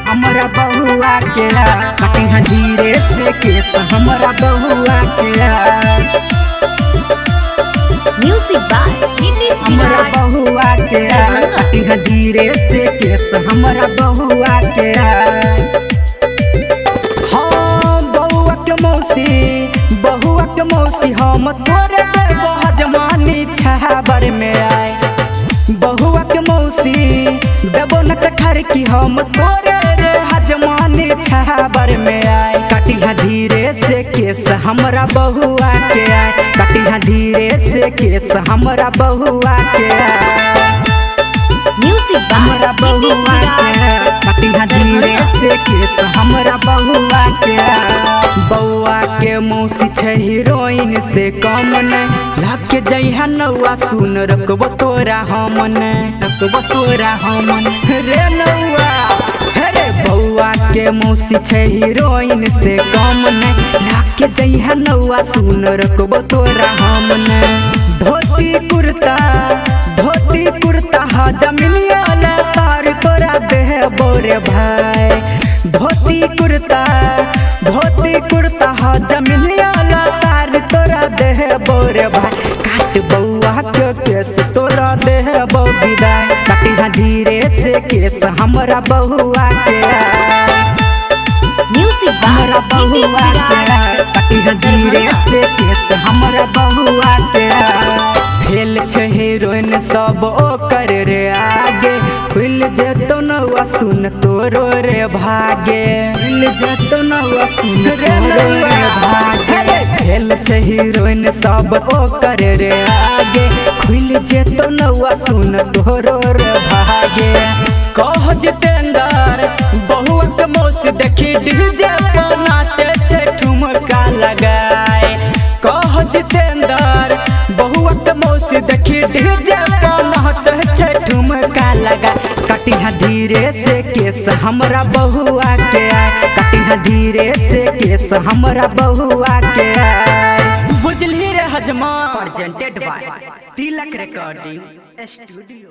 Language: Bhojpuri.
हमरा बहुआ के कटिहा धीरे से केस हमरा बहुआ के म्यूजिक बाय नीतीश हमरा बहुआ के कटिहा धीरे से केस हमरा बहुआ के हाँ बहुआ के मौसी हम तोरे बहजमानी छाबर में आए बहुआ के मौसी देबो न कठर की हम तोरे हजमानी छाबर में आए कटिहा धीरे से केस हमरा बहुआ के आए कटिहा धीरे से केस हमरा बहुआ के आए म्यूजिक हमरा बहुआ के कटिहा धीरे से केस हमरा बहुआ के बउआ के मौसी छै हीरोइन से कम नहीं लाग के जइहा नौआ सुन रखबो तोरा हमन रे नौआ रे बउआ के मौसी छै हीरोइन से कम नहीं लाग के जइहा नौआ सुन रखबो तोरा हमन धोती कुर्ता हा जमीनिया ला सार तोरा देह बोरे भाई धोती कुर्ता हा जमीनिया ला सार तोरा देह बोरे भाई काट बउआ के केस तोरा देह बौदाई कटिहा धीरे से केस हमरा बहुआ के म्यूजिक हमरा बहुआ के कटिहा धीरे से केस हमरा बहुआ के फेल छै हीरोइन सब ओकर रे आगे खुल जेतो नौआ सुन तोरो रे भागे खुल जेतो नौआ सुन तोरो रे भागे फेल छै हीरोइन सब ओकर रे आगे खुल जेतो नौआ सुन तोरो रे भागे कह जितेंद्र बहुआ के मौसी देखी डीजे पर नाचे छै ठुमका लगाए कह जितेंद्र बहुआ के मौसी देखी डीजे पर नाचे छै ठुमका लगा कटिहा धीरे से केस हमरा बहुआ के कटिहा धीरे से केस हमरा बहुआ के बुझली रे हजमा प्रेजेंटेड बाय तिलक रिकॉर्डिंग स्टूडियो।